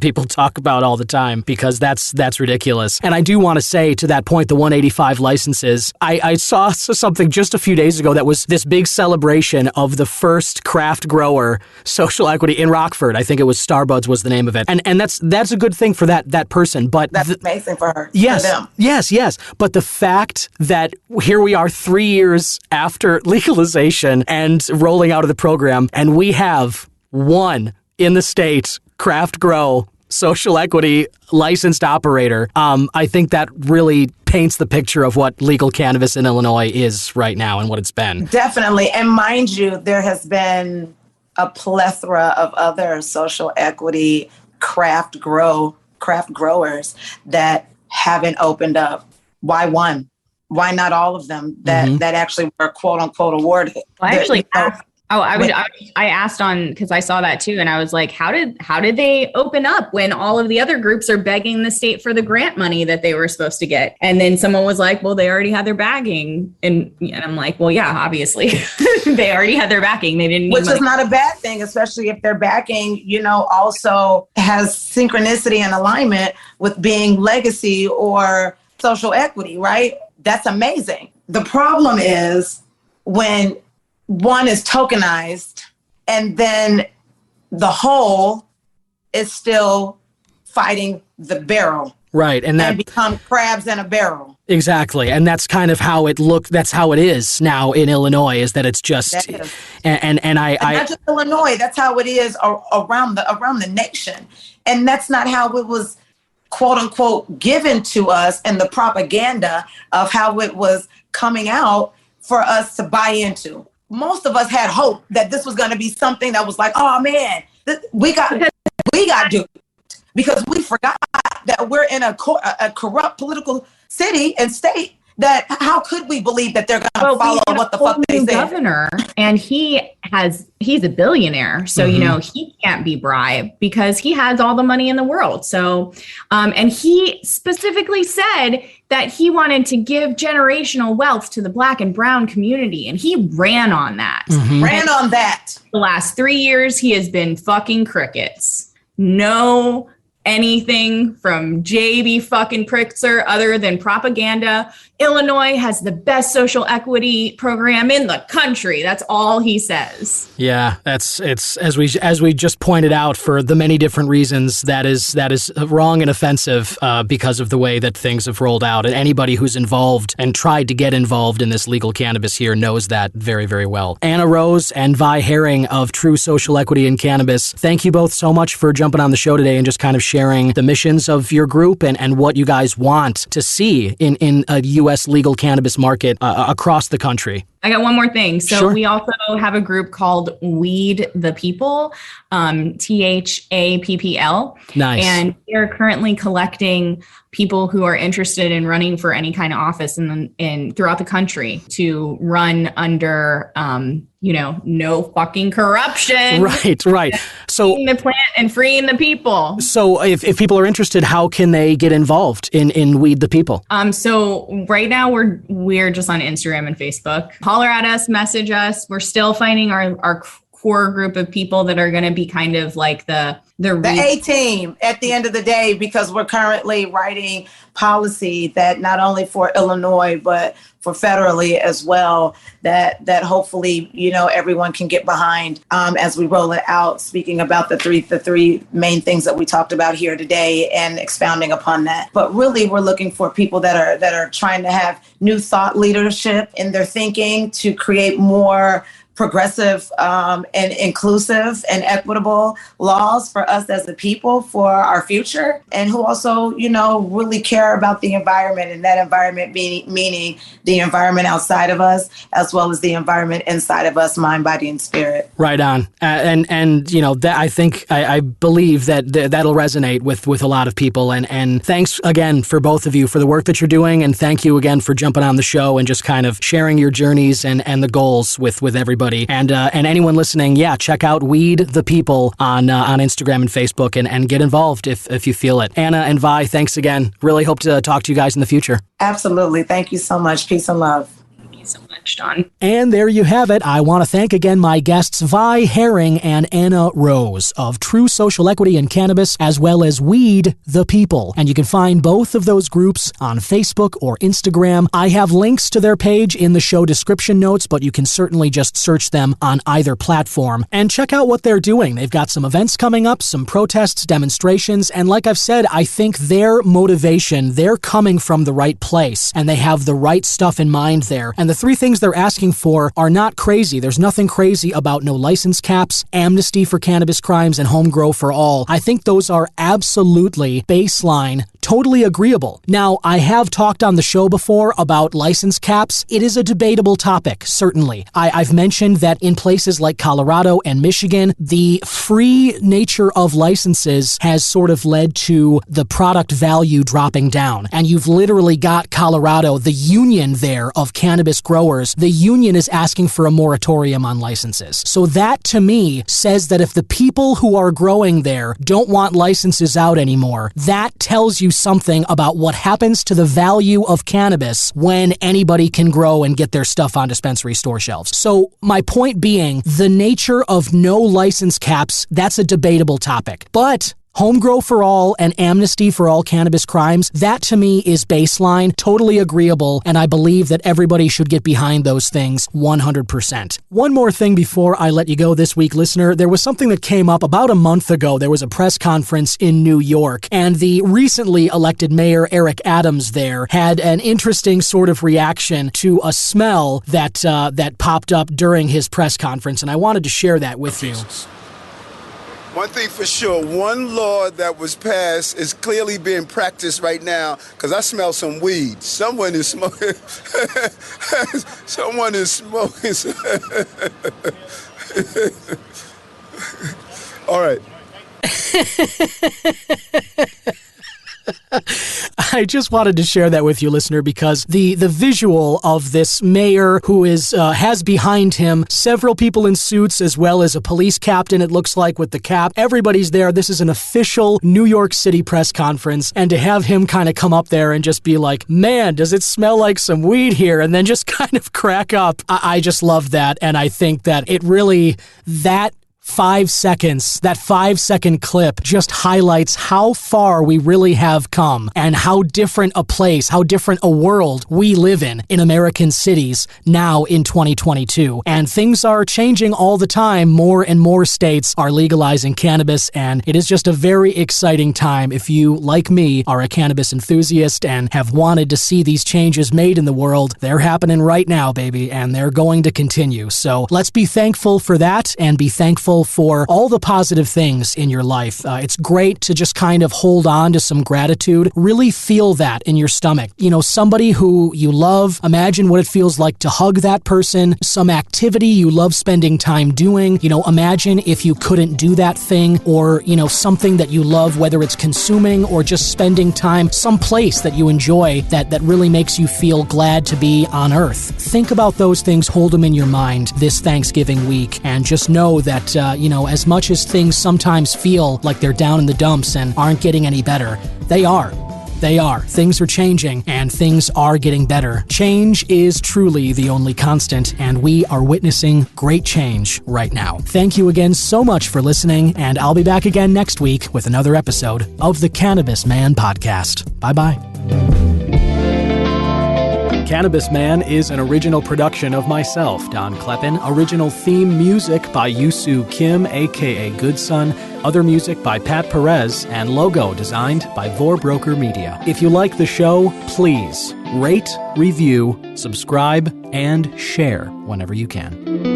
people talk about all the time, because that's ridiculous. And I do want to say, to that point, the 185 licenses, I saw something just a few days ago that was this big celebration of the first craft grower social equity in Rockford. I think it was Starbuds was the name of it, and that's a good thing for that person. But that's amazing for her. Yes, for them. yes. But the fact that here we are 3 years after legalization and rolling out of the program, and we have one in the state craft grow social equity licensed operator, I think that really paints the picture of what legal cannabis in Illinois is right now and what it's been. Definitely. And mind you, there has been a plethora of other social equity craft growers that haven't opened up. Why one? Why not all of them that actually were quote unquote awarded? Well, I actually asked. I asked on, because I saw that too, and I was like, how did they open up when all of the other groups are begging the state for the grant money that they were supposed to get? And then someone was like, well, they already had their bagging, and I'm like, well, yeah, obviously they already had their backing. They didn't, which is not a bad thing, especially if their backing, also has synchronicity and alignment with being legacy or social equity, right? That's amazing. The problem is when one is tokenized and then the whole is still fighting the barrel. Right. And become crabs in a barrel. Exactly. And that's kind of how it looked. That's how it is now in Illinois, is that it's just, and not just Illinois, that's how it is around the nation. And that's not how it was, quote unquote, given to us, and the propaganda of how it was coming out for us to buy into. Most of us had hope that this was going to be something that was like, oh man, we got duped, because we forgot that we're in a corrupt political city and state. That how could we believe that they're going to follow what the fuck they say? Governor, and he's a billionaire, so he can't be bribed because he has all the money in the world. So, and he specifically said that he wanted to give generational wealth to the Black and brown community, and he ran on that. Ran on that. The last 3 years, he has been fucking crickets. No anything from JB fucking Pritzker other than propaganda. Illinois has the best social equity program in the country. That's all he says. Yeah, it's as we just pointed out, for the many different reasons, that is wrong and offensive because of the way that things have rolled out. And anybody who's involved and tried to get involved in this legal cannabis here knows that very, very well. Anna Rose and Vi Herring of True Social Equity in Cannabis, thank you both so much for jumping on the show today and just kind of sharing the missions of your group and what you guys want to see in a U.S. legal cannabis market across the country. I got one more thing. So Sure. We also have a group called Weed the People, THAPPL. Nice. And they're currently collecting people who are interested in running for any kind of office in throughout the country to run under, no fucking corruption. Right. So freeing the plant and freeing the people. So if people are interested, how can they get involved in Weed the People? So right now we're just on Instagram and Facebook. Holler at us, message us. We're still finding our core group of people that are going to be kind of like the A team at the end of the day, because we're currently writing policy that not only for Illinois, but for federally as well, that hopefully, everyone can get behind as we roll it out, speaking about the three main things that we talked about here today and expounding upon that. But really, we're looking for people that are trying to have new thought leadership in their thinking to create more progressive and inclusive and equitable laws for us as a people for our future, and who also, really care about the environment, and that environment meaning the environment outside of us as well as the environment inside of us, mind, body, and spirit. Right on. And that I believe that'll resonate with a lot of people. And thanks again for both of you for the work that you're doing. And thank you again for jumping on the show and just kind of sharing your journeys and the goals with everybody. And anyone listening, check out Weed the People on Instagram and Facebook and get involved if you feel it. Anna and Vi, thanks again. Really hope to talk to you guys in the future. Absolutely. Thank you so much. Peace and love. Thank you so much. touched on. And there you have it. I want to thank again my guests Vi Herring and Anna Rose of True Social Equity in Cannabis, as well as Weed the People. And you can find both of those groups on Facebook or Instagram. I have links to their page in the show description notes, but you can certainly just search them on either platform and check out what they're doing. They've got some events coming up, some protests, demonstrations, and like I've said, I think their motivation, they're coming from the right place, and they have the right stuff in mind there. And the three things they're asking for are not crazy. There's nothing crazy about no license caps, amnesty for cannabis crimes, and home grow for all. I think those are absolutely baseline, totally agreeable. Now, I have talked on the show before about license caps. It is a debatable topic, certainly. I've mentioned that in places like Colorado and Michigan, the free nature of licenses has sort of led to the product value dropping down. And you've literally got Colorado, the union there of cannabis growers, the union is asking for a moratorium on licenses. So that to me says that if the people who are growing there don't want licenses out anymore, that tells you something about what happens to the value of cannabis when anybody can grow and get their stuff on dispensary store shelves. So my point being, the nature of no license caps, that's a debatable topic. But home grow for all and amnesty for all cannabis crimes, that to me is baseline, totally agreeable, and I believe that everybody should get behind those things 100%. One more thing before I let you go this week, listener. There was something that came up about a month ago. There was a press conference in New York, and the recently elected mayor, Eric Adams, there had an interesting sort of reaction to a smell that popped up during his press conference, and I wanted to share that with you. One thing for sure, one law that was passed is clearly being practiced right now, because I smell some weed. Someone is smoking. Someone is smoking. All right. I just wanted to share that with you, listener, because the visual of this mayor who has behind him several people in suits as well as a police captain, it looks like, with the cap. Everybody's there. This is an official New York City press conference, and to have him kind of come up there and just be like, man, does it smell like some weed here? And then just kind of crack up. I just love that, and I think that it really, that 5 seconds, that 5-second clip just highlights how far we really have come and how different a place, how different a world we live in American cities now in 2022. And things are changing all the time. More and more states are legalizing cannabis, and it is just a very exciting time if you, like me, are a cannabis enthusiast and have wanted to see these changes made in the world. They're happening right now, baby, and they're going to continue. So let's be thankful for that and be thankful for all the positive things in your life. It's great to just kind of hold on to some gratitude, really feel that in your stomach. You know, somebody who you love, imagine what it feels like to hug that person, some activity you love spending time doing. You know, imagine if you couldn't do that thing, or, you know, something that you love, whether it's consuming or just spending time, some place that you enjoy that really makes you feel glad to be on earth. Think about those things, hold them in your mind this Thanksgiving week, and just know that, as much as things sometimes feel like they're down in the dumps and aren't getting any better, they are. They are. Things are changing, and things are getting better. Change is truly the only constant, and we are witnessing great change right now. Thank you again so much for listening, and I'll be back again next week with another episode of the Cannabis Man Podcast. Bye-bye. Cannabis Man is an original production of myself, Don Kleppen. Original theme music by Yusu Kim, a.k.a. Goodson. Other music by Pat Perez, and logo designed by Vorbroker Media. If you like the show, please rate, review, subscribe, and share whenever you can.